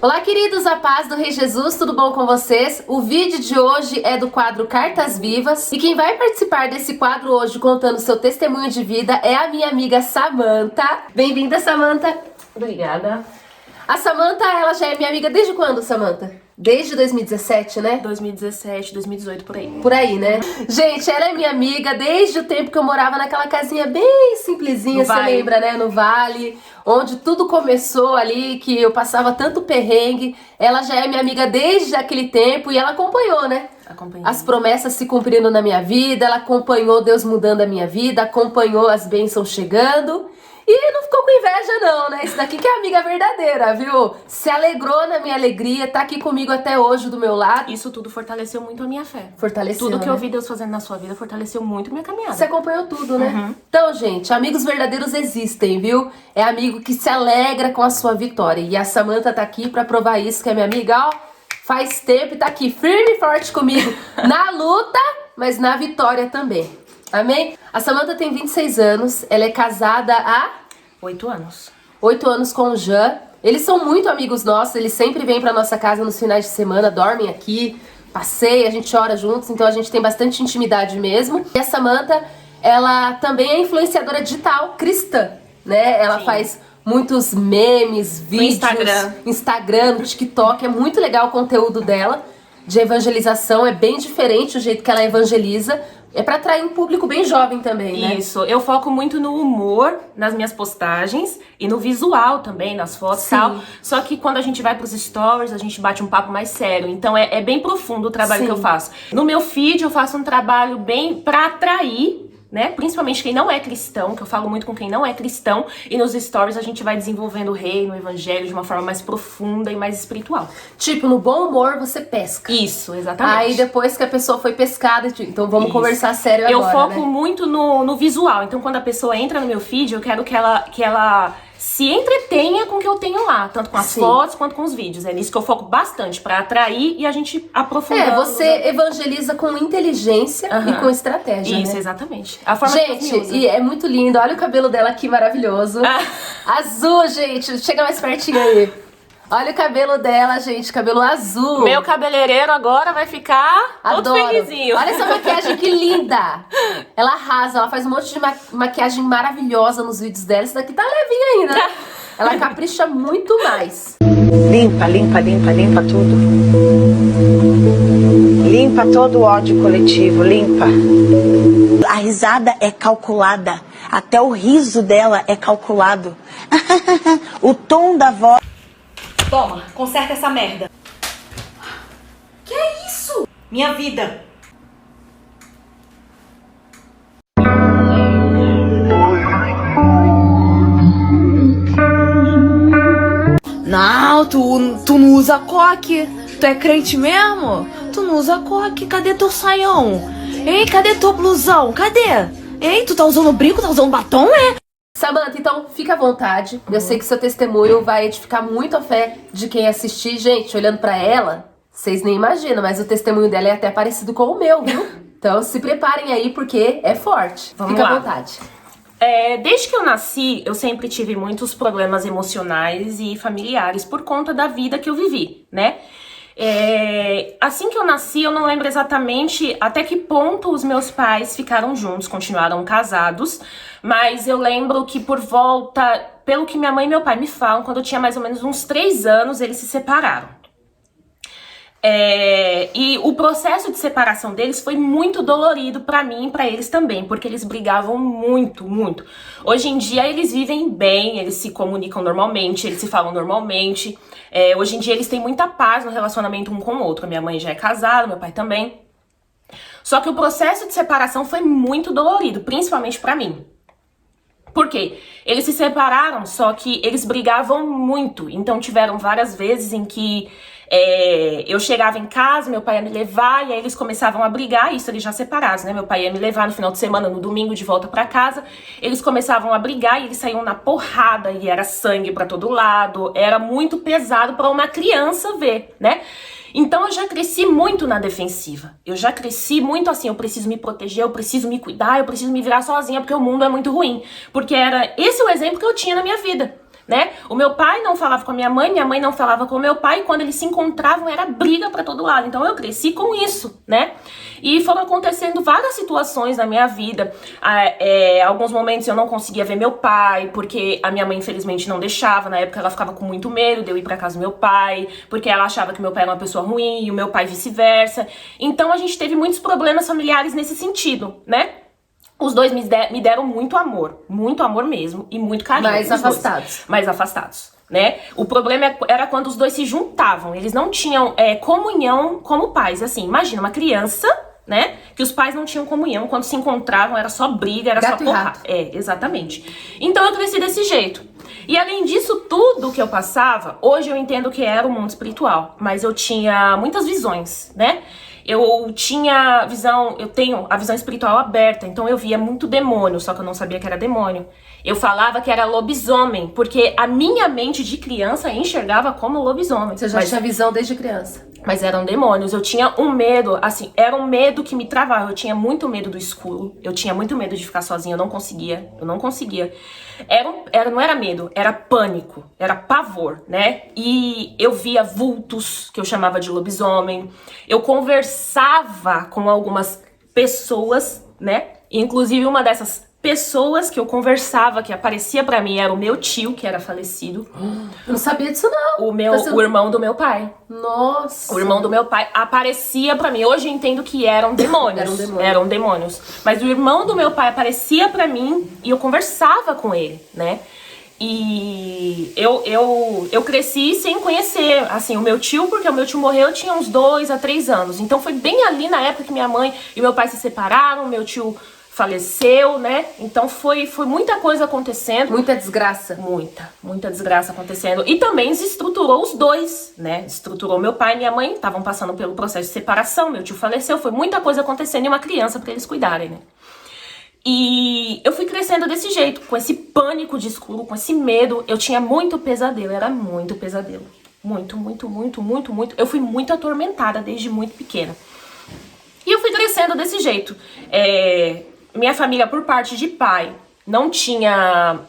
Olá, queridos, a paz do Rei Jesus, tudo bom com vocês? O vídeo de hoje é do quadro Cartas Vivas e quem vai participar desse quadro hoje contando seu testemunho de vida é a minha amiga Samantha. Bem-vinda, Samantha. Obrigada. A Samantha, ela já é minha amiga desde quando, Samantha? Desde 2017, né? 2017, 2018, por aí. Por aí, né? Gente, ela é minha amiga desde o tempo que eu morava naquela casinha bem simplesinha, você lembra, né? No Vale, onde tudo começou ali, que eu passava tanto perrengue. Ela já é minha amiga desde aquele tempo e ela acompanhou, né? Acompanhei. As promessas se cumprindo na minha vida, ela acompanhou Deus mudando a minha vida, acompanhou as bênçãos chegando. E não ficou com inveja não, né? Isso daqui que é amiga verdadeira, viu? Se alegrou na minha alegria, tá aqui comigo até hoje do meu lado. Isso tudo fortaleceu muito a minha fé. Fortaleceu, Tudo que né? eu vi Deus fazendo na sua vida fortaleceu muito a minha caminhada. Você acompanhou tudo, né? Então, gente, amigos verdadeiros existem, viu? É amigo que se alegra com a sua vitória. E a Samantha tá aqui pra provar isso, que é minha amiga, ó, faz tempo e tá aqui firme e forte comigo na luta, mas na vitória também. Amém? A Samantha tem 26 anos, ela é casada há 8 anos. 8 anos com o Jean. Eles são muito amigos nossos, eles sempre vêm pra nossa casa nos finais de semana, dormem aqui, passeia, a gente ora juntos, então a gente tem bastante intimidade mesmo. E a Samantha, ela também é influenciadora digital cristã, né? Ela faz muitos memes, vídeos, Instagram, no TikTok, é muito legal o conteúdo dela de evangelização, é bem diferente o jeito que ela evangeliza. É pra atrair um público bem jovem também, né? Isso, eu foco muito no humor nas minhas postagens e no visual também, nas fotos e tal. Só que quando a gente vai pros stories, a gente bate um papo mais sério. Então é bem profundo o trabalho que eu faço. No meu feed eu faço um trabalho bem pra atrair, né? Principalmente quem não é cristão, que eu falo muito com quem não é cristão. E nos stories a gente vai desenvolvendo o reino, o evangelho de uma forma mais profunda e mais espiritual. Tipo, no bom humor você pesca. Isso, exatamente. Aí depois que a pessoa foi pescada, então vamos conversar sério eu agora, foco né? muito no visual. Então quando a pessoa entra no meu feed, eu quero que ela se entretenha com o que eu tenho lá. Tanto com as fotos quanto com os vídeos. É nisso que eu foco bastante, pra atrair e a gente aprofundar. Você evangeliza com inteligência e com estratégia, Isso, né? exatamente. A forma Gente, que usa. e é muito lindo. Olha o cabelo dela aqui, maravilhoso. Azul, gente. Chega mais pertinho aí. Olha o cabelo dela, gente. Cabelo azul. Meu cabeleireiro agora vai ficar todo Adoro. felizinho. Olha essa maquiagem que linda. Ela arrasa, ela faz um monte de maquiagem maravilhosa nos vídeos dela. Isso daqui tá levinha ainda, né? Ela capricha muito mais. Limpa, limpa, limpa, limpa tudo. Limpa todo o ódio coletivo, limpa. A risada é calculada. Até o riso dela é calculado. O tom da voz. Toma, conserta essa merda. Que é isso? Minha vida. Não, tu não usa coque. Tu é crente mesmo? Tu não usa coque. Cadê teu saião? Ei, cadê teu blusão? Cadê? Ei, tu tá usando brinco? Tá usando batom, é? Samantha, então fica à vontade. Eu sei que seu testemunho vai edificar muito a fé de quem assistir. Gente, olhando pra ela, vocês nem imaginam, mas o testemunho dela é até parecido com o meu, viu? Então se preparem aí porque é forte. Fica à vontade. Desde que eu nasci, eu sempre tive muitos problemas emocionais e familiares por conta da vida que eu vivi, né? Assim que eu nasci, eu não lembro exatamente até que ponto os meus pais ficaram juntos, continuaram casados, mas eu lembro que por volta, pelo que minha mãe e meu pai me falam, quando eu tinha mais ou menos uns 3 anos, eles se separaram. E o processo de separação deles foi muito dolorido pra mim e pra eles também, porque eles brigavam muito, muito. Hoje em dia eles vivem bem, eles se comunicam normalmente, eles se falam normalmente. Hoje em dia eles têm muita paz no relacionamento um com o outro. Minha mãe já é casada, meu pai também. Só que o processo de separação foi muito dolorido, principalmente pra mim. Por quê? Eles se separaram, só que eles brigavam muito. Então tiveram várias vezes em que eu chegava em casa, meu pai ia me levar, e aí eles começavam a brigar, isso eles já separados, né? Meu pai ia me levar no final de semana, no domingo, de volta pra casa. Eles começavam a brigar e eles saíam na porrada, e era sangue pra todo lado. Era muito pesado pra uma criança ver, né? Então eu já cresci muito na defensiva. Eu já cresci muito assim, eu preciso me proteger, eu preciso me cuidar, eu preciso me virar sozinha porque o mundo é muito ruim. Porque era esse o exemplo que eu tinha na minha vida. né? O meu pai não falava com a minha mãe não falava com o meu pai, e quando eles se encontravam era briga pra todo lado. Então eu cresci com isso, né? E foram acontecendo várias situações na minha vida. Alguns momentos eu não conseguia ver meu pai, porque a minha mãe infelizmente não deixava. Na época ela ficava com muito medo de eu ir pra casa do meu pai, porque ela achava que meu pai era uma pessoa ruim e o meu pai vice-versa. Então a gente teve muitos problemas familiares nesse sentido, né? Os dois me deram muito amor mesmo, e muito carinho. Mais afastados. Mais afastados, né? O problema era quando os dois se juntavam. Eles não tinham comunhão como pais. Assim, imagina uma criança, né? Que os pais não tinham comunhão. Quando se encontravam era só briga, era Gato só e porrada. rato. Exatamente. Então eu cresci desse jeito. E além disso tudo que eu passava, hoje eu entendo que era o mundo espiritual. Mas eu tinha muitas visões, né? Eu tenho a visão espiritual aberta, então eu via muito demônio, só que eu não sabia que era demônio. Eu falava que era lobisomem, porque a minha mente de criança enxergava como lobisomem. Você já tinha visão desde criança. Mas eram demônios. Eu tinha um medo, assim, era um medo que me travava. Eu tinha muito medo do escuro. Eu tinha muito medo de ficar sozinha. Eu não conseguia. Não era medo, era pânico, era pavor, né? E eu via vultos, que eu chamava de lobisomem. Eu conversava com algumas pessoas, né? Inclusive uma dessas pessoas que eu conversava, que aparecia pra mim, era o meu tio, que era falecido. Eu não sabia disso, não. O irmão do meu pai. Nossa. O irmão do meu pai aparecia pra mim. Hoje eu entendo que eram demônios. Eram demônios. Mas o irmão do meu pai aparecia pra mim e eu conversava com ele, né? E eu cresci sem conhecer, assim, o meu tio, porque o meu tio morreu, eu tinha uns 2 a 3 anos. Então foi bem ali na época que minha mãe e meu pai se separaram, meu tio faleceu, né? Então foi muita coisa acontecendo. Muita desgraça. Muita desgraça acontecendo. E também desestruturou os dois, né? Desestruturou meu pai e minha mãe, estavam passando pelo processo de separação, meu tio faleceu, foi muita coisa acontecendo e uma criança pra eles cuidarem, né? E eu fui crescendo desse jeito, com esse pânico de escuro, com esse medo. Eu tinha muito pesadelo, era muito pesadelo. Muito. Eu fui muito atormentada desde muito pequena. E eu fui crescendo desse jeito. Minha família, por parte de pai, não tinha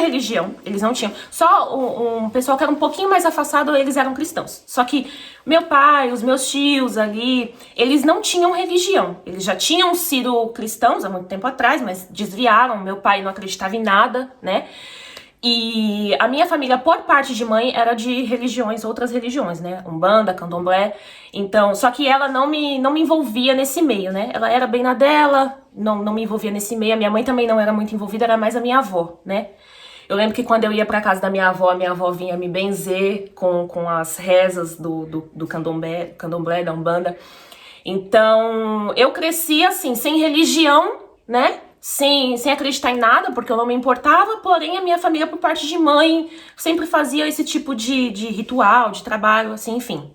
religião, eles não tinham. Só um pessoal que era um pouquinho mais afastado, eles eram cristãos. Só que meu pai, os meus tios ali, eles não tinham religião. Eles já tinham sido cristãos há muito tempo atrás, mas desviaram. Meu pai não acreditava em nada, né? E a minha família, por parte de mãe, era de religiões, outras religiões, né? Umbanda, candomblé. Então, só que ela não me envolvia nesse meio, né? Ela era bem na dela, não me envolvia nesse meio. A minha mãe também não era muito envolvida, era mais a minha avó, né? Eu lembro que quando eu ia pra casa da minha avó, a minha avó vinha me benzer com as rezas do candomblé, da Umbanda. Então, eu cresci assim, sem religião, né? Sem acreditar em nada, porque eu não me importava, porém a minha família, por parte de mãe, sempre fazia esse tipo de ritual, de trabalho, assim, enfim.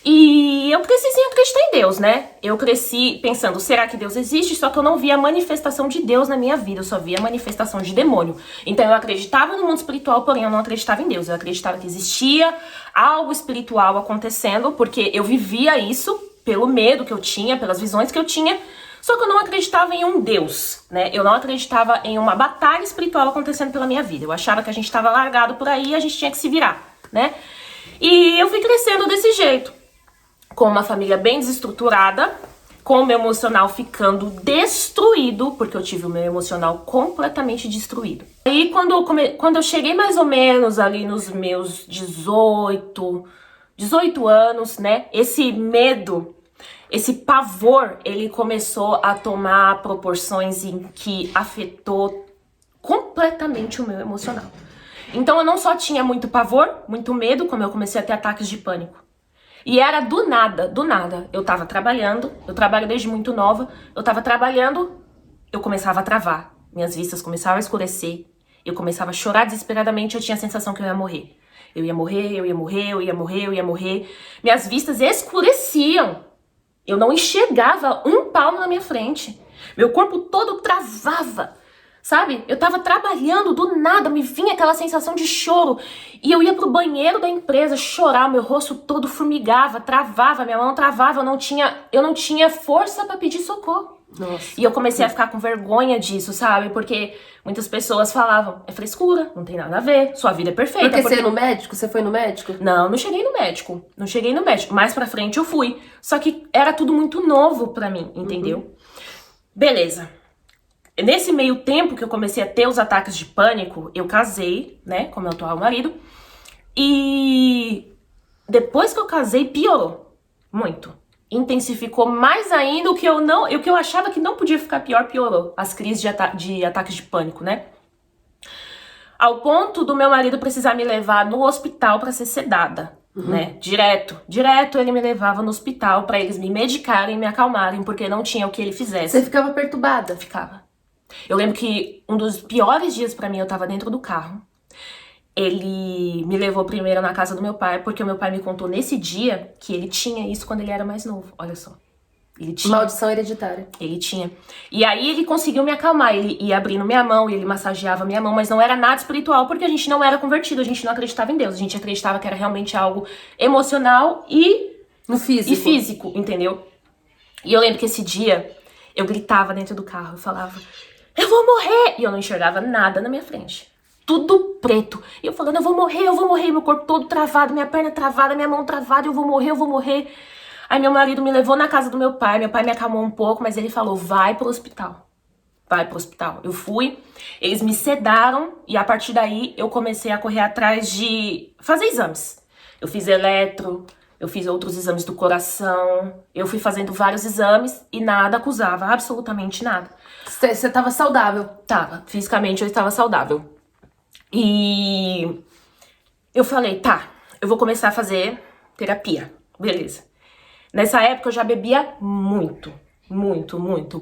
E eu cresci sem acreditar em Deus, né? Eu cresci pensando, será que Deus existe? Só que eu não via a manifestação de Deus na minha vida, eu só via a manifestação de demônio. Então eu acreditava no mundo espiritual, porém eu não acreditava em Deus. Eu acreditava que existia algo espiritual acontecendo, porque eu vivia isso pelo medo que eu tinha, pelas visões que eu tinha. Só que eu não acreditava em um Deus, né? Eu não acreditava em uma batalha espiritual acontecendo pela minha vida. Eu achava que a gente estava largado por aí e a gente tinha que se virar, né? E eu fui crescendo desse jeito, com uma família bem desestruturada, com o meu emocional ficando destruído, porque eu tive o meu emocional completamente destruído. Aí quando eu cheguei mais ou menos ali nos meus 18 anos, né? Esse medo, esse pavor, ele começou a tomar proporções em que afetou completamente o meu emocional. Então eu não só tinha muito pavor, muito medo, como eu comecei a ter ataques de pânico. E era do nada. Eu tava trabalhando, eu trabalho desde muito nova, eu tava trabalhando, eu começava a travar. Minhas vistas começavam a escurecer, eu começava a chorar desesperadamente, eu tinha a sensação que eu ia morrer. Eu ia morrer. Minhas vistas escureciam. Eu não enxergava um palmo na minha frente. Meu corpo todo travava, sabe? Eu tava trabalhando, do nada me vinha aquela sensação de choro. E eu ia pro banheiro da empresa chorar, meu rosto todo formigava, travava, minha mão travava. Eu não tinha força pra pedir socorro. Nossa. E eu comecei a ficar com vergonha disso, sabe? Porque muitas pessoas falavam, é frescura, não tem nada a ver, sua vida é perfeita. Porque você ia no médico? Você foi no médico? Não cheguei no médico. Não cheguei no médico. Mais pra frente eu fui. Só que era tudo muito novo pra mim, entendeu? Beleza. Nesse meio tempo que eu comecei a ter os ataques de pânico, eu casei, né, com meu atual marido. E depois que eu casei, piorou muito. Intensificou mais ainda o que eu achava que não podia ficar pior, piorou. As crises de ataques de pânico, né? Ao ponto do meu marido precisar me levar no hospital pra ser sedada, né? Direto ele me levava no hospital pra eles me medicarem, me acalmarem, porque não tinha o que ele fizesse. Você ficava perturbada? Ficava. Eu lembro que um dos piores dias pra mim, eu tava dentro do carro. Ele me levou primeiro na casa do meu pai, porque o meu pai me contou nesse dia que ele tinha isso quando ele era mais novo. Olha só. Ele tinha. Maldição hereditária. Ele tinha. E aí ele conseguiu me acalmar. Ele ia abrindo minha mão e ele massageava minha mão, mas não era nada espiritual, porque a gente não era convertido, a gente não acreditava em Deus. A gente acreditava que era realmente algo emocional e físico, entendeu? E eu lembro que esse dia eu gritava dentro do carro, eu falava, eu vou morrer! E eu não enxergava nada na minha frente. Tudo preto. E eu falando, eu vou morrer, meu corpo todo travado, minha perna travada, minha mão travada, eu vou morrer. Aí meu marido me levou na casa do meu pai me acalmou um pouco, mas ele falou, vai pro hospital. Eu fui, eles me sedaram e a partir daí eu comecei a correr atrás de fazer exames. Eu fiz eletro, eu fiz outros exames do coração, eu fui fazendo vários exames e nada acusava, absolutamente nada. Você tava saudável? Tava, fisicamente eu estava saudável. E eu falei, tá, eu vou começar a fazer terapia, beleza. Nessa época eu já bebia muito,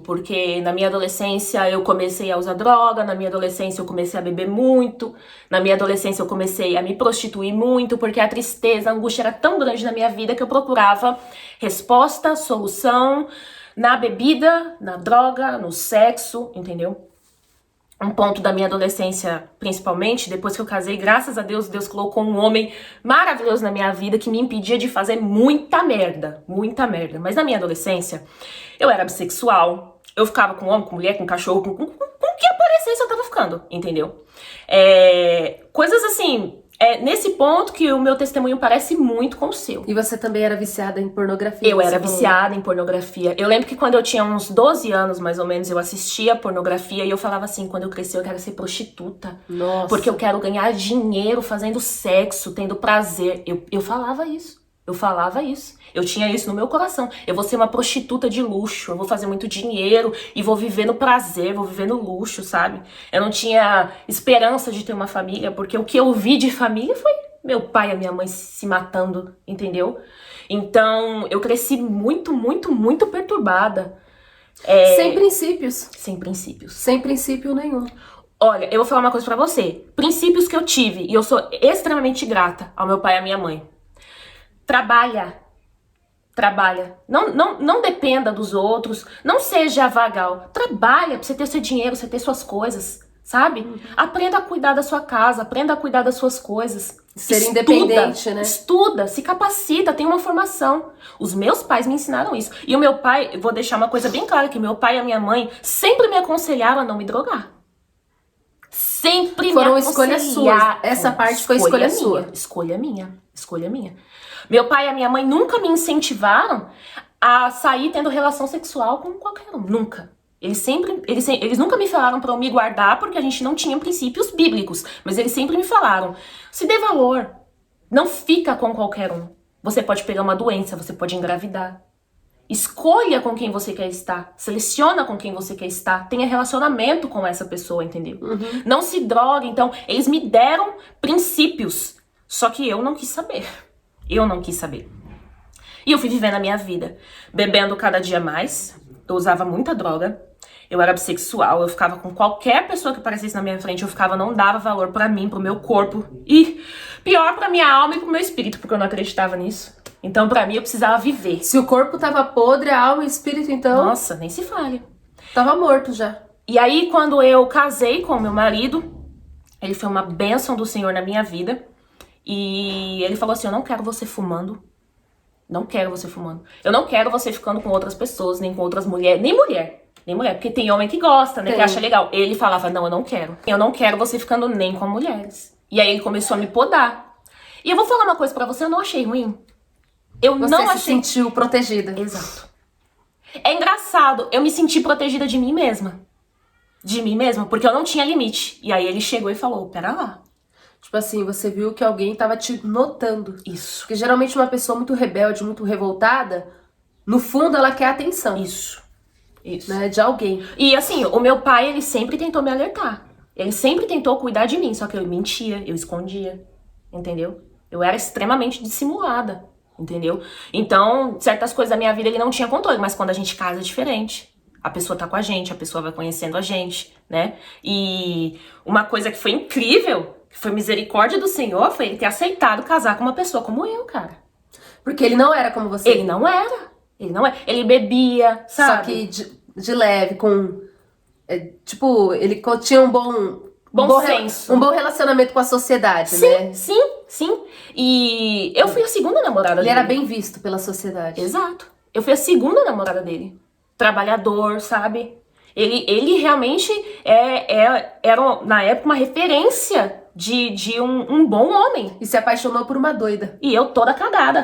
porque na minha adolescência eu comecei a usar droga, na minha adolescência eu comecei a beber muito, na minha adolescência eu comecei a me prostituir muito, porque a tristeza, a angústia era tão grande na minha vida que eu procurava resposta, solução na bebida, na droga, no sexo, entendeu? Um ponto da minha adolescência, principalmente, depois que eu casei, graças a Deus, Deus colocou um homem maravilhoso na minha vida que me impedia de fazer muita merda. Mas na minha adolescência, eu era bissexual, eu ficava com homem, com mulher, com cachorro, com o que aparecesse eu tava ficando, entendeu? Coisas assim, nesse ponto que o meu testemunho parece muito com o seu. E você também era viciada em pornografia? Eu era viciada em pornografia. Eu lembro que quando eu tinha uns 12 anos, mais ou menos, eu assistia pornografia e eu falava assim, quando eu crescer eu quero ser prostituta. Nossa. Porque eu quero ganhar dinheiro fazendo sexo, tendo prazer. Eu falava isso. Eu tinha isso no meu coração. Eu vou ser uma prostituta de luxo, eu vou fazer muito dinheiro e vou viver no prazer, vou viver no luxo, sabe? Eu não tinha esperança de ter uma família, porque o que eu vi de família foi meu pai e a minha mãe se matando, entendeu? Então, eu cresci muito perturbada. Sem princípios. Sem princípios. Sem princípio nenhum. Olha, eu vou falar uma coisa pra você. Princípios que eu tive, e eu sou extremamente grata ao meu pai e à minha mãe. Trabalha. Não dependa dos outros. Não seja vagal. Trabalha pra você ter seu dinheiro, você ter suas coisas, sabe? Aprenda a cuidar da sua casa, aprenda a cuidar das suas coisas. Ser independente, né? Estuda, se capacita, tem uma formação. Os meus pais me ensinaram isso. E o meu pai, eu vou deixar uma coisa bem clara, que meu pai e a minha mãe sempre me aconselharam a não me drogar. Sempre foram me escolhas suas. Essa parte foi escolha sua. Escolha minha. Meu pai e a minha mãe nunca me incentivaram a sair tendo relação sexual com qualquer um. Nunca. Eles nunca me falaram pra eu me guardar porque a gente não tinha princípios bíblicos. Mas eles sempre me falaram, se dê valor. Não fica com qualquer um. Você pode pegar uma doença, você pode engravidar. Escolha com quem você quer estar. Seleciona com quem você quer estar. Tenha relacionamento com essa pessoa, entendeu? Não se drogue. Então, eles me deram princípios. Só que eu não quis saber. E eu fui vivendo a minha vida. Bebendo cada dia mais. Eu usava muita droga. Eu era bissexual. Eu ficava com qualquer pessoa que aparecesse na minha frente. Não dava valor pra mim, pro meu corpo. E pior pra minha alma e pro meu espírito. Porque eu não acreditava nisso. Então, pra mim, eu precisava viver. Se o corpo tava podre, a alma e o espírito, então... Nossa, nem se fale. Tava morto já. E aí, quando eu casei com o meu marido, ele foi uma bênção do Senhor na minha vida. E ele falou assim, eu não quero você fumando. Eu não quero você ficando com outras pessoas, nem com outras mulheres. Nem mulher. nem mulher. Porque tem homem que gosta, né? Tem. Que acha legal. Ele falava, não, eu não quero. Eu não quero você ficando nem com mulheres. E aí ele começou a me podar. E eu vou falar uma coisa pra você, eu não achei ruim. Eu Você não se achei... sentiu protegida. Exato. É engraçado, eu me senti protegida de mim mesma. De mim mesma, porque eu não tinha limite. E aí ele chegou e falou, pera lá. Tipo assim, você viu que alguém tava te notando. Isso. Porque geralmente uma pessoa muito rebelde, muito revoltada, no fundo ela quer atenção, Isso. Isso. né, de alguém. E assim, o meu pai, ele sempre tentou me alertar. Ele sempre tentou cuidar de mim, só que eu mentia, eu escondia, entendeu? Eu era extremamente dissimulada, entendeu? Então, certas coisas da minha vida ele não tinha controle, mas quando a gente casa é diferente. A pessoa tá com a gente, a pessoa vai conhecendo a gente, né? E uma coisa que foi incrível, que foi misericórdia do Senhor, foi ele ter aceitado casar com uma pessoa como eu, cara. Porque ele não era como você. Ele não era. Ele não é. Ele bebia, sabe? Só que de leve, com... tipo, ele tinha um Bom senso. um bom relacionamento com a sociedade, Sim, né? sim. E eu fui a segunda namorada Ele dele. era bem visto pela sociedade. Exato. Eu fui a segunda namorada dele. Trabalhador, sabe? Ele realmente era, na época, uma referência de um bom homem. E se apaixonou por uma doida. E eu toda cagada.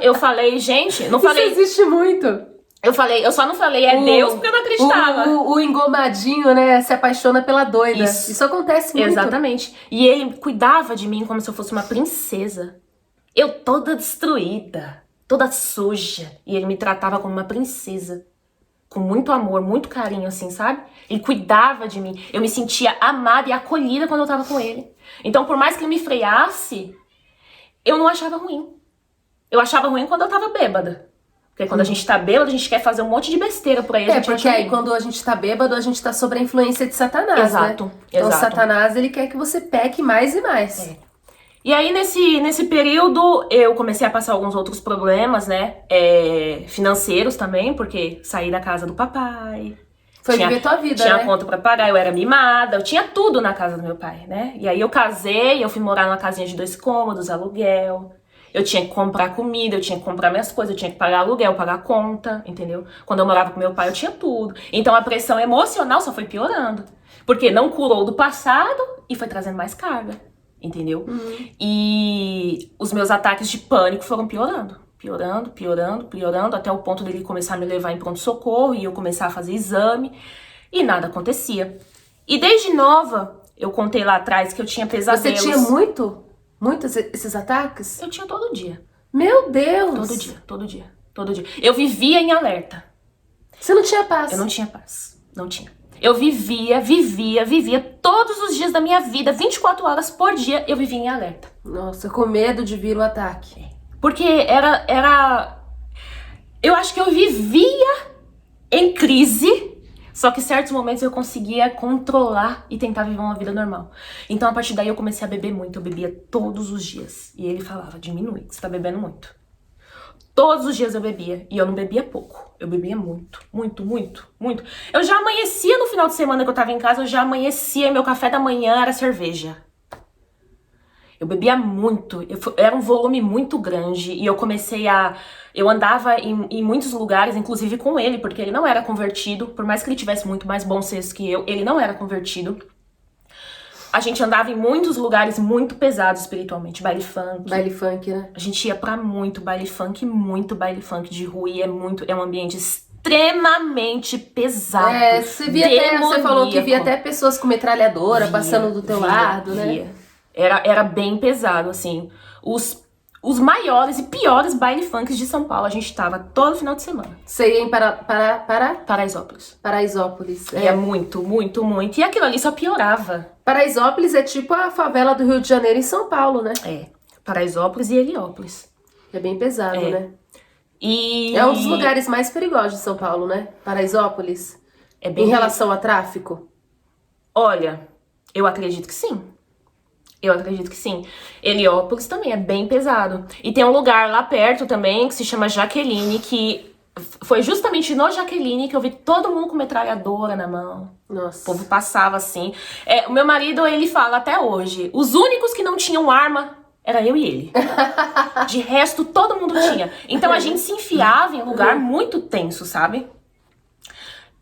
Eu falei, gente, não falei... Isso existe muito. Eu só não falei, Deus, porque eu não acreditava. O engomadinho, né, se apaixona pela doida. Isso. Acontece muito. Exatamente. E ele cuidava de mim como se eu fosse uma princesa. Eu toda destruída, toda suja. E ele me tratava como uma princesa. Com muito amor, muito carinho, assim, sabe? Ele cuidava de mim. Eu me sentia amada e acolhida quando eu tava com ele. Então, por mais que ele me freasse, eu não achava ruim. Eu achava ruim quando eu tava bêbada. Porque quando a gente tá bêbado, a gente quer fazer um monte de besteira por aí. A gente Porque acha aí ruim. quando a gente tá bêbado, a gente tá sob a influência de Satanás, Exato, né? Então exato. Satanás, ele quer que você peque mais e mais. É. E aí, nesse período, eu comecei a passar alguns outros problemas, né? Financeiros também, porque saí da casa do papai. Foi viver tua vida, Tinha né? conta pra pagar, eu era mimada, eu tinha tudo na casa do meu pai, né? E aí eu casei, eu fui morar numa casinha de 2 cômodos, aluguel. Eu tinha que comprar comida, eu tinha que comprar minhas coisas, eu tinha que pagar aluguel, pagar conta, entendeu? Quando eu morava com meu pai, eu tinha tudo. Então a pressão emocional só foi piorando. Porque não curou do passado e foi trazendo mais carga, entendeu? E os meus ataques de pânico foram piorando. Piorando, até o ponto dele começar a me levar em pronto-socorro e eu começar a fazer exame. E nada acontecia. E desde nova, eu contei lá atrás que eu tinha pesadelos. Você tinha muitos esses ataques? Eu tinha todo dia. Meu Deus! Todo dia. Eu vivia em alerta. Você não tinha paz? Eu não tinha paz. Não tinha. Eu vivia todos os dias da minha vida, 24 horas por dia, eu vivia em alerta. Nossa, com medo de vir o ataque. Porque eu acho que eu vivia em crise, só que em certos momentos eu conseguia controlar e tentar viver uma vida normal. Então, a partir daí, eu comecei a beber muito. Eu bebia todos os dias. E ele falava, diminui, você tá bebendo muito. Todos os dias eu bebia. E eu não bebia pouco. Eu bebia muito. Eu já amanhecia no final de semana que eu tava em casa, eu já amanhecia e meu café da manhã era cerveja. Eu bebia muito, era um volume muito grande e eu comecei eu andava em muitos lugares, inclusive com ele, porque ele não era convertido, por mais que ele tivesse muito mais bom senso que eu, ele não era convertido. A gente andava em muitos lugares muito pesados espiritualmente, baile funk. Baile funk, né? A gente ia pra muito baile funk de rua e é um ambiente extremamente pesado. Você falou que via até pessoas com metralhadora passando do teu lado, né? Era bem pesado, assim. Os maiores e piores baile funks de São Paulo, a gente tava todo final de semana. Você ia em Paraisópolis. Paraisópolis. É muito. E aquilo ali só piorava. Paraisópolis é tipo a favela do Rio de Janeiro em São Paulo, né? Paraisópolis e Heliópolis. É bem pesado, né? E... É um dos lugares mais perigosos de São Paulo, né? Paraisópolis. É bem em relação a tráfico? Olha, eu acredito que sim. Heliópolis também é bem pesado. E tem um lugar lá perto também que se chama Jaqueline, que foi justamente no Jaqueline que eu vi todo mundo com metralhadora na mão. Nossa. O povo passava assim. O meu marido, ele fala até hoje, os únicos que não tinham arma era eu e ele. De resto, todo mundo tinha. Então a gente se enfiava em um lugar muito tenso, sabe?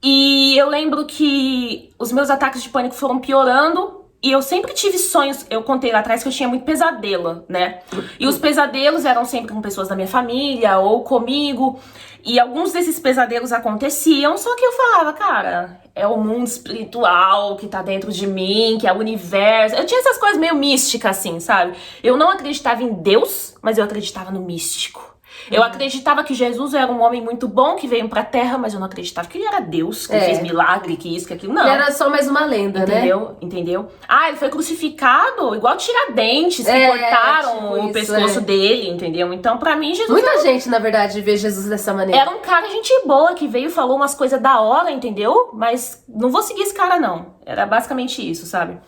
E eu lembro que os meus ataques de pânico foram piorando. E eu sempre tive sonhos, eu contei lá atrás que eu tinha muito pesadelo, né? E os pesadelos eram sempre com pessoas da minha família ou comigo. E alguns desses pesadelos aconteciam, só que eu falava, cara, é o mundo espiritual que tá dentro de mim, que é o universo. Eu tinha essas coisas meio místicas, assim, sabe? Eu não acreditava em Deus, mas eu acreditava no místico. Eu acreditava que Jesus era um homem muito bom que veio pra terra, mas eu não acreditava que ele era Deus, que fez milagre, que isso, que aquilo. Não. Ele era só mais uma lenda, entendeu? né? Entendeu? Ah, ele foi crucificado, igual Tiradentes, que cortaram tipo o pescoço dele, entendeu? Então, pra mim, Jesus Muita gente, na verdade, vê Jesus dessa maneira. era um cara gente boa, que veio e falou umas coisas da hora, entendeu? Mas não vou seguir esse cara, não. Era basicamente isso, sabe?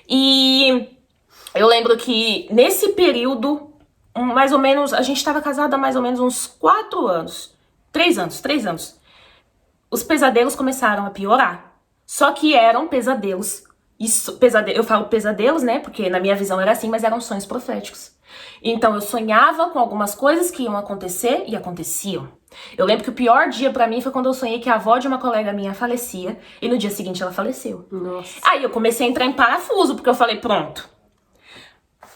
E eu lembro que nesse período, mais ou menos, a gente tava casada há mais ou menos uns 4 anos. 3 anos. Os pesadelos começaram a piorar. Só que eram pesadelos. Eu falo pesadelos, né? Porque na minha visão era assim, mas eram sonhos proféticos. Então eu sonhava com algumas coisas que iam acontecer e aconteciam. Eu lembro que o pior dia pra mim foi quando eu sonhei que a avó de uma colega minha falecia e no dia seguinte ela faleceu. Nossa. Aí eu comecei a entrar em parafuso, porque eu falei, pronto.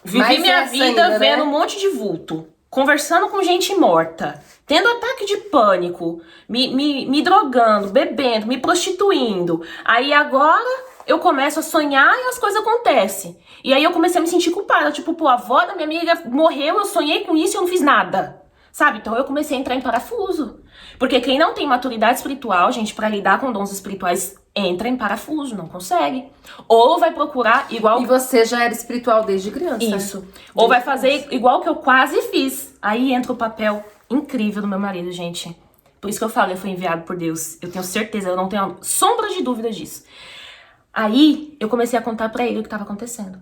Vivi Mais minha essa vida ainda, vendo né? um monte de vulto, conversando com gente morta, tendo ataque de pânico, me drogando, bebendo, me prostituindo. Aí agora eu começo a sonhar e as coisas acontecem. E aí eu comecei a me sentir culpada, tipo, pô, a avó da minha amiga morreu, eu sonhei com isso e eu não fiz nada. Sabe? Então eu comecei a entrar em parafuso. Porque quem não tem maturidade espiritual, gente, pra lidar com dons espirituais, entra em parafuso, não consegue. Ou vai procurar igual... E você já era espiritual desde criança. Isso. Ou vai fazer igual que eu quase fiz. Aí entra o papel incrível do meu marido, gente. Por isso que eu falo, eu fui enviado por Deus. Eu tenho certeza, eu não tenho sombra de dúvida disso. Aí eu comecei a contar pra ele o que estava acontecendo.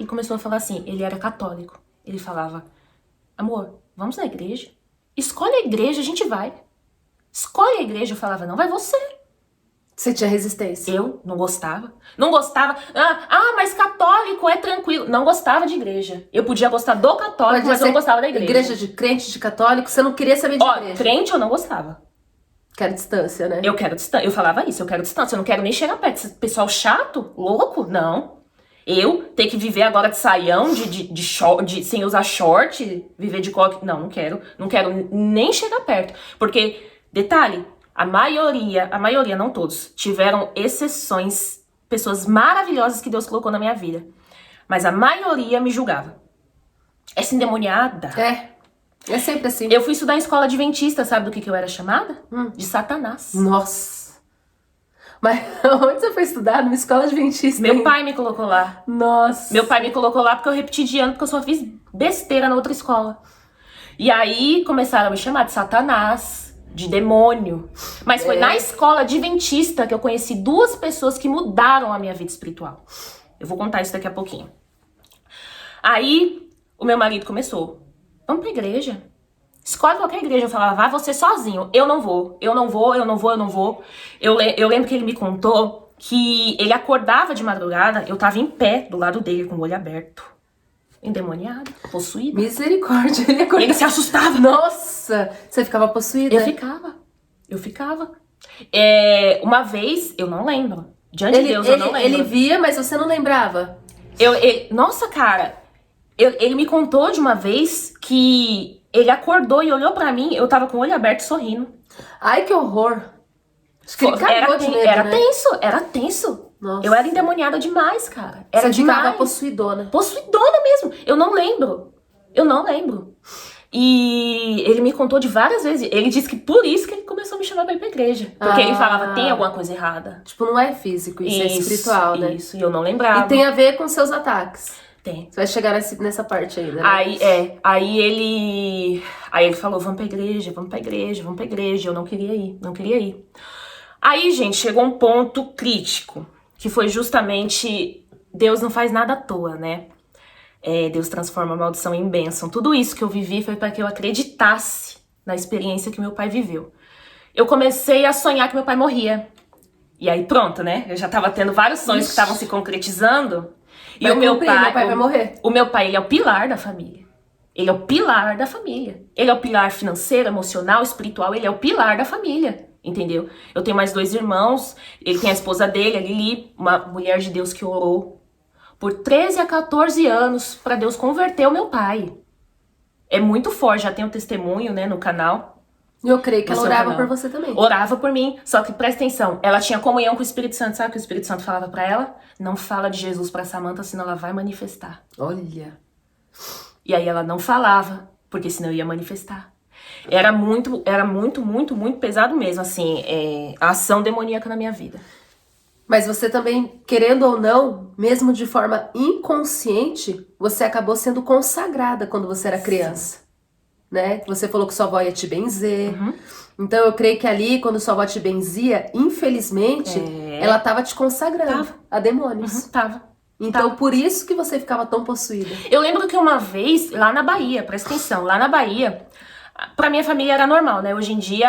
E começou a falar assim, ele era católico. Ele falava, amor, vamos na igreja? Escolhe a igreja, a gente vai. Escolhe a igreja. Eu falava, não, vai você. Você tinha resistência. Eu não gostava. Não gostava. Mas católico é tranquilo. Não gostava de igreja. Eu podia gostar do católico, mas eu não gostava da igreja. Igreja de crente, de católico, você não queria saber de igreja. Crente eu não gostava. Quero distância, né? Eu quero distância. Eu falava isso, eu quero distância. Eu não quero nem chegar perto. Esse pessoal chato, louco, não. Eu ter que viver agora de saião, sem usar short, viver de coque. Não quero. Não quero nem chegar perto. Porque, detalhe, a maioria, não todos, tiveram exceções, pessoas maravilhosas que Deus colocou na minha vida. Mas a maioria me julgava. Essa endemoniada. É sempre assim. Eu fui estudar em escola adventista, sabe do que eu era chamada? De Satanás. Nossa. Mas onde você foi estudar? Numa escola adventista? Meu pai me colocou lá. Nossa. Meu pai me colocou lá porque eu repeti de ano, porque eu só fiz besteira na outra escola. E aí começaram a me chamar de Satanás, de demônio. Mas foi na escola adventista que eu conheci 2 pessoas que mudaram a minha vida espiritual. Eu vou contar isso daqui a pouquinho. Aí o meu marido começou, vamos pra igreja. Escolhe qualquer igreja. Eu falava, vai você sozinho. Eu não vou. Eu lembro que ele me contou que ele acordava de madrugada, eu tava em pé do lado dele com o olho aberto. Endemoniado, possuído. Misericórdia. Ele se assustava. Nossa, você ficava possuída? Eu ficava. Uma vez, eu não lembro. Diante de Deus, eu não lembro. Ele via, mas você não lembrava? Nossa, cara. Ele me contou de uma vez que ele acordou e olhou pra mim, eu tava com o olho aberto sorrindo. Ai, que horror. Acho que ele cagou de medo, Era tenso. Nossa. Eu era endemoniada demais, cara. Era você ficava demais. possuidona. Possuidona mesmo. Eu não lembro. E ele me contou de várias vezes. Ele disse que por isso que ele começou a me chamar pra ir pra igreja. Porque ele falava, tem alguma coisa errada. Tipo, não é físico, isso é espiritual, né? Isso, e eu não lembrava. E tem a ver com seus ataques. Tem. Você vai chegar nessa parte ainda, né? Aí ele falou, vamos pra igreja. Eu não queria ir. Aí, gente, chegou um ponto crítico, que foi justamente, Deus não faz nada à toa, né? Deus transforma a maldição em bênção. Tudo isso que eu vivi foi para que eu acreditasse na experiência que meu pai viveu. Eu comecei a sonhar que meu pai morria. E aí pronto, né? Eu já tava tendo vários sonhos que estavam se concretizando. E o meu pai vai morrer. O meu pai, ele é o pilar da família. Ele é o pilar financeiro, emocional, espiritual. Ele é o pilar da família. entendeu? Eu tenho mais 2 irmãos, ele tem a esposa dele, a Lili, uma mulher de Deus que orou por 13 a 14 anos pra Deus converter o meu pai. É muito forte, já tem um testemunho, né, no canal. Eu creio que ela seu orava canal. por você também. Orava por mim, só que presta atenção, ela tinha comunhão com o Espírito Santo, sabe o que o Espírito Santo falava pra ela? Não fala de Jesus pra Samantha, senão ela vai manifestar. Olha. E aí ela não falava, porque senão ia manifestar. Era muito pesado mesmo, assim, a ação demoníaca na minha vida. Mas você também, querendo ou não, mesmo de forma inconsciente, você acabou sendo consagrada quando você era criança. Né? Você falou que sua avó ia te benzer. Então eu creio que ali, quando sua avó te benzia, infelizmente, ela tava te consagrando a demônios. Tava. Então por isso que você ficava tão possuída. Eu lembro que uma vez, lá na Bahia, presta atenção, lá na Bahia, pra minha família era normal, né? Hoje em dia,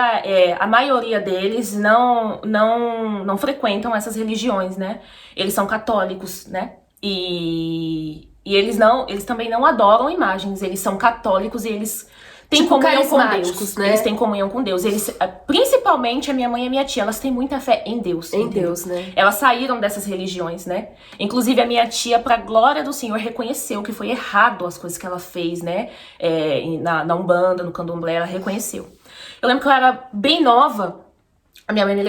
a maioria deles não frequentam essas religiões, né? Eles são católicos, né? E eles também não adoram imagens, eles são católicos e eles têm Tipo comunhão com carismáticos, Deus. né? Eles têm comunhão com Deus. Eles, principalmente a minha mãe e a minha tia, elas têm muita fé em Deus. Em entendeu? Deus, né? Elas saíram dessas religiões, né? Inclusive a minha tia, pra glória do Senhor, reconheceu que foi errado as coisas que ela fez, né? Na Umbanda, no Candomblé, ela reconheceu. Eu lembro que eu era bem nova, a minha mãe me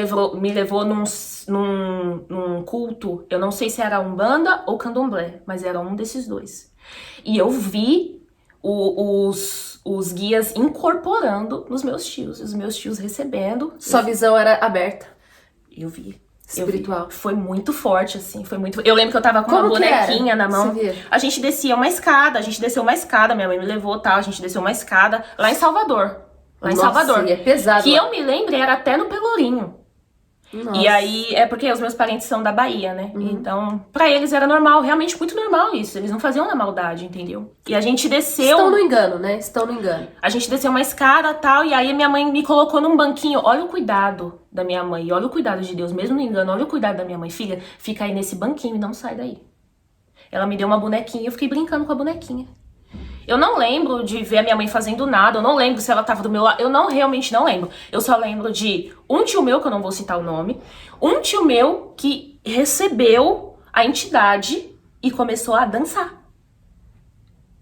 levou num culto, eu não sei se era Umbanda ou Candomblé, mas era um desses dois. E eu vi os guias incorporando nos meus tios, os meus tios recebendo. Sua visão era aberta. Eu vi. Espiritual. Eu vi. Foi muito forte, assim, foi muito... Eu lembro que eu tava com Como uma que bonequinha era? na mão. Você via? A gente desceu uma escada, minha mãe me levou, tal, a gente desceu uma escada, lá em Salvador. Lá em Nossa, Salvador. e é pesado Que lá. eu me lembro, era até no Pelourinho. Nossa. E aí, é porque os meus parentes são da Bahia, né? Então, pra eles era normal, realmente muito normal isso. Eles não faziam na maldade, entendeu? E a gente desceu... Estão no engano, né? Estão no engano. A gente desceu uma escada e tal, e aí minha mãe me colocou num banquinho. Olha o cuidado da minha mãe, olha o cuidado de Deus, mesmo no engano, olha o cuidado da minha mãe. Filha, fica aí nesse banquinho e não sai daí. Ela me deu uma bonequinha e eu fiquei brincando com a bonequinha. Eu não lembro de ver a minha mãe fazendo nada, eu não lembro se ela tava do meu lado, realmente não lembro. Eu só lembro de um tio meu, que eu não vou citar o nome, um tio meu que recebeu a entidade e começou a dançar.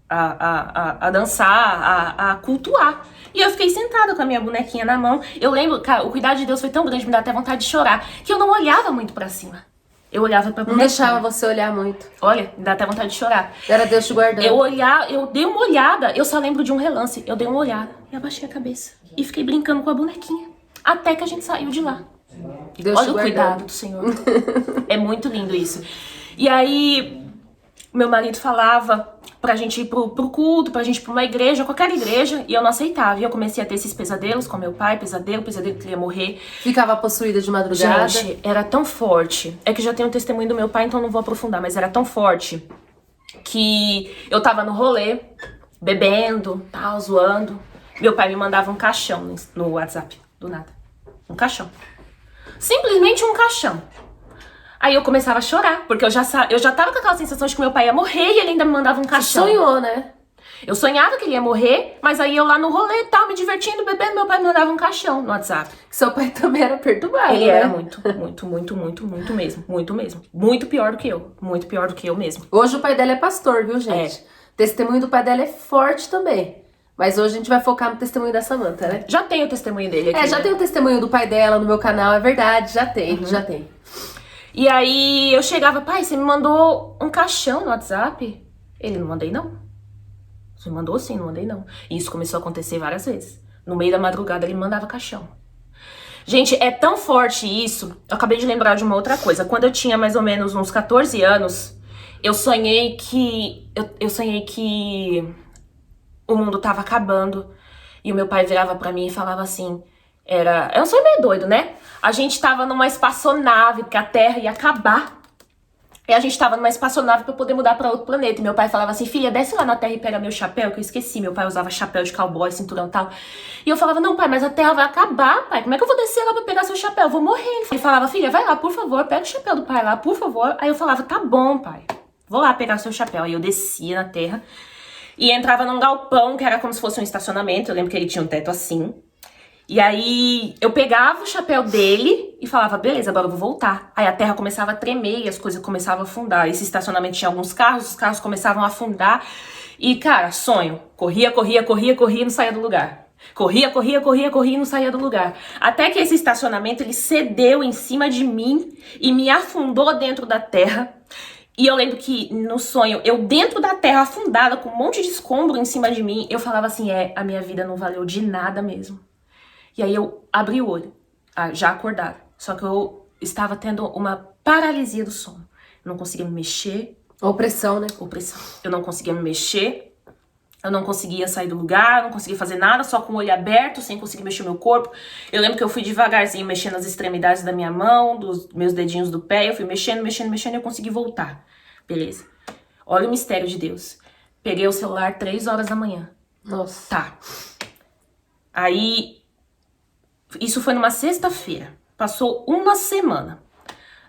A dançar, a cultuar. E eu fiquei sentada com a minha bonequinha na mão. Eu lembro, cara, o cuidado de Deus foi tão grande, me dá até vontade de chorar, que eu não olhava muito pra cima. Eu olhava pra Não bonequinha. deixava você olhar muito. Olha, me dá até vontade de chorar. Era Deus te guardando. Eu dei uma olhada, eu só lembro de um relance. Eu dei uma olhada e abaixei a cabeça. E fiquei brincando com a bonequinha. Até que a gente saiu de lá. Deus Olha te o guardando. cuidado do Senhor. É muito lindo isso. E aí, meu marido falava pra gente ir pro culto, pra gente ir pra uma igreja, qualquer igreja, e eu não aceitava. E eu comecei a ter esses pesadelos com meu pai, pesadelo que ele ia morrer. Ficava possuída de madrugada. Gente, era tão forte. É que já tem um testemunho do meu pai, então não vou aprofundar, mas era tão forte que eu tava no rolê, bebendo, tal, zoando. Meu pai me mandava um caixão no WhatsApp, do nada. Um caixão. Simplesmente um caixão. Aí eu começava a chorar, porque eu já tava com aquela sensação de que meu pai ia morrer e ele ainda me mandava um caixão. Sonhou, né? Eu sonhava que ele ia morrer, mas aí eu lá no rolê e tal, me divertindo, bebendo, meu pai me mandava um caixão no WhatsApp. Seu pai também era perturbado, Ele né? era muito mesmo. Muito mesmo. Muito pior do que eu. Muito pior do que eu mesmo. Hoje o pai dela é pastor, viu, gente? Testemunho do pai dela é forte também. Mas hoje a gente vai focar no testemunho da Samantha, né? Já tem o testemunho dele aqui. Já né? tem o testemunho do pai dela no meu canal, é verdade, já tem, já tem. E aí eu chegava, pai, você me mandou um caixão no WhatsApp? Ele, não mandei não. Você mandou sim, não mandei não. E isso começou a acontecer várias vezes. No meio da madrugada ele me mandava caixão. Gente, é tão forte isso. Eu acabei de lembrar de uma outra coisa. Quando eu tinha mais ou menos uns 14 anos, eu sonhei que o mundo tava acabando. E o meu pai virava pra mim e falava assim... É um sonho meio doido, né? A gente tava numa espaçonave, porque a Terra ia acabar. E a gente tava numa espaçonave pra poder mudar pra outro planeta. E meu pai falava assim, filha, desce lá na Terra e pega meu chapéu, que eu esqueci. Meu pai usava chapéu de cowboy, cinturão e tal. E eu falava, não, pai, mas a Terra vai acabar, pai. Como é que eu vou descer lá pra pegar seu chapéu? Eu vou morrer. Ele falava, filha, vai lá, por favor, pega o chapéu do pai lá, por favor. Aí eu falava, tá bom, pai. Vou lá pegar seu chapéu. Aí eu descia na Terra e entrava num galpão, que era como se fosse um estacionamento. Eu lembro que ele tinha um teto assim. E aí eu pegava o chapéu dele e falava, beleza, agora eu vou voltar. Aí a terra começava a tremer e as coisas começavam a afundar. Esse estacionamento tinha alguns carros, os carros começavam a afundar. E, cara, sonho. Corria e não saía do lugar. Corria e não saía do lugar. Até que esse estacionamento, ele cedeu em cima de mim e me afundou dentro da terra. E eu lembro que no sonho, eu dentro da terra, afundada, com um monte de escombro em cima de mim, eu falava assim, a minha vida não valeu de nada mesmo. E aí eu abri o olho, já acordada. Só que eu estava tendo uma paralisia do sono. Eu não conseguia me mexer. Opressão, né? Opressão. Eu não conseguia me mexer. Eu não conseguia sair do lugar, não conseguia fazer nada, só com o olho aberto, sem conseguir mexer o meu corpo. Eu lembro que eu fui devagarzinho mexendo as extremidades da minha mão, dos meus dedinhos do pé. Eu fui mexendo e eu consegui voltar. Beleza. Olha o mistério de Deus. Peguei o celular 3 horas da manhã. Nossa. Tá. Aí... Isso foi numa sexta-feira. Passou uma semana.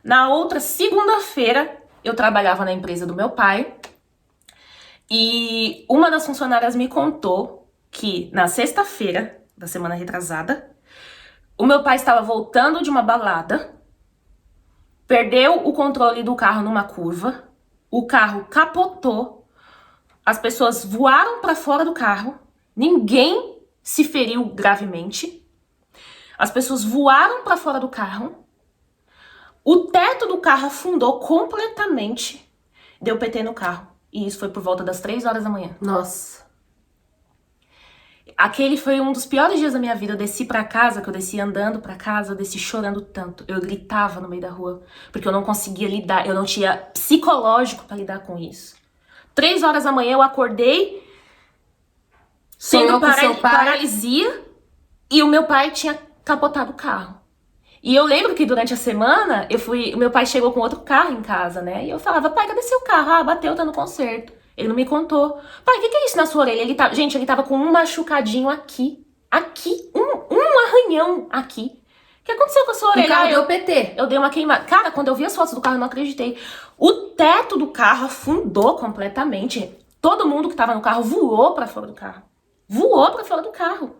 Na outra segunda-feira, eu trabalhava na empresa do meu pai. E uma das funcionárias me contou que na sexta-feira da semana retrasada, o meu pai estava voltando de uma balada, perdeu o controle do carro numa curva, o carro capotou, as pessoas voaram para fora do carro, ninguém se feriu gravemente. As pessoas voaram para fora do carro. O teto do carro afundou completamente. Deu PT no carro. E isso foi por volta das 3 horas da manhã. Nossa. Aquele foi um dos piores dias da minha vida. Eu desci pra casa, que eu desci andando pra casa, eu desci chorando tanto. Eu gritava no meio da rua, porque eu não conseguia lidar, eu não tinha psicológico pra lidar com isso. 3 horas da manhã eu acordei, tendo paralisia, e o meu pai tinha capotado o carro. E eu lembro que durante a semana, o meu pai chegou com outro carro em casa, né? E eu falava, pai, cadê seu carro? Ah, bateu, tá no conserto. Ele não me contou. Pai, o que é isso na sua orelha? Gente, ele tava com um machucadinho aqui. Aqui. Um arranhão aqui. O que aconteceu com a sua orelha? O carro deu PT. Eu dei uma queimada. Cara, quando eu vi as fotos do carro, eu não acreditei. O teto do carro afundou completamente. Todo mundo que tava no carro voou pra fora do carro. Voou pra fora do carro.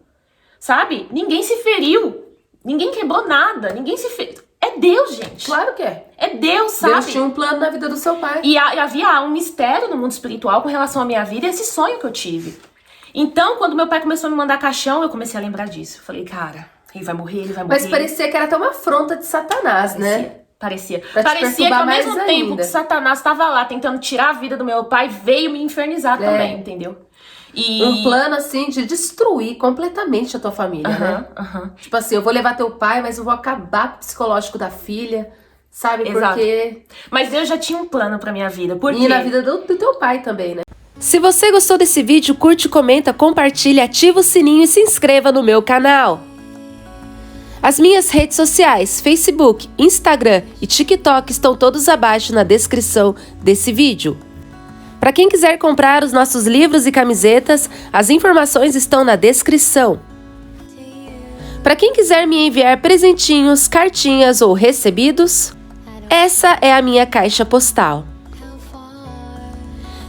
Sabe? Ninguém se feriu. Ninguém quebrou nada. Ninguém se feriu. É Deus, gente. Claro que é. É Deus, sabe? Deus tinha um plano na vida do seu pai. E havia um mistério no mundo espiritual com relação à minha vida e esse sonho que eu tive. Então, quando meu pai começou a me mandar caixão, eu comecei a lembrar disso. Eu falei, cara, ele vai morrer, ele vai morrer. Mas parecia que era até uma afronta de Satanás, né? Parecia Parecia que ao mesmo mais tempo ainda. que Satanás estava lá tentando tirar a vida do meu pai, veio me infernizar também, entendeu? E... Um plano, assim, de destruir completamente a tua família, né? Tipo assim, eu vou levar teu pai, mas eu vou acabar com o psicológico da filha, sabe? Exato. Porque... Mas Deus já tinha um plano pra minha vida. Por quê? E na vida do teu pai também, né? Se você gostou desse vídeo, curte, comenta, compartilha, ativa o sininho e se inscreva no meu canal. As minhas redes sociais, Facebook, Instagram e TikTok estão todos abaixo na descrição desse vídeo. Para quem quiser comprar os nossos livros e camisetas, as informações estão na descrição. Para quem quiser me enviar presentinhos, cartinhas ou recebidos, essa é a minha caixa postal.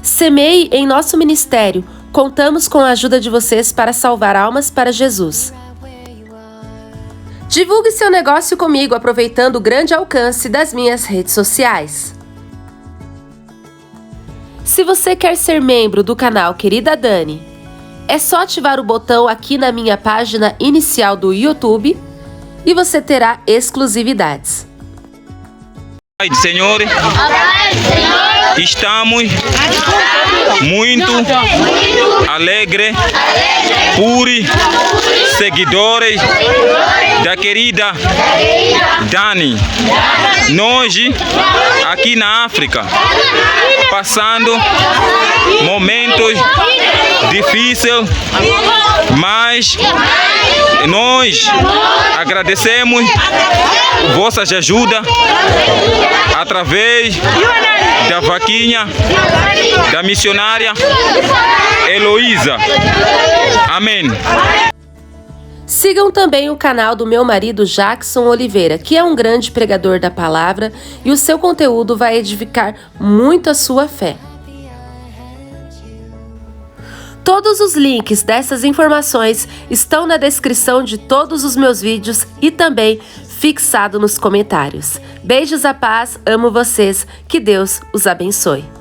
Semeie em nosso ministério. Contamos com a ajuda de vocês para salvar almas para Jesus. Divulgue seu negócio comigo aproveitando o grande alcance das minhas redes sociais. Se você quer ser membro do canal Querida Dani, é só ativar o botão aqui na minha página inicial do YouTube e você terá exclusividades. Senhor, estamos muito alegres por seguidores da querida Dani. Nós, aqui na África, passando momentos difíceis, mas nós agradecemos vossa ajuda através da vaquinha da missionária Heloísa. Amém. Sigam também o canal do meu marido Jackson Oliveira, que é um grande pregador da palavra e o seu conteúdo vai edificar muito a sua fé. Todos os links dessas informações estão na descrição de todos os meus vídeos e também fixado nos comentários. Beijos, a paz, amo vocês, que Deus os abençoe.